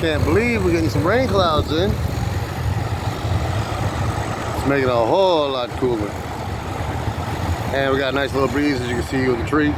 can't believe we're getting some rain clouds in. It's making it a whole lot cooler. And we got a nice little breeze, as you can see, with the tree.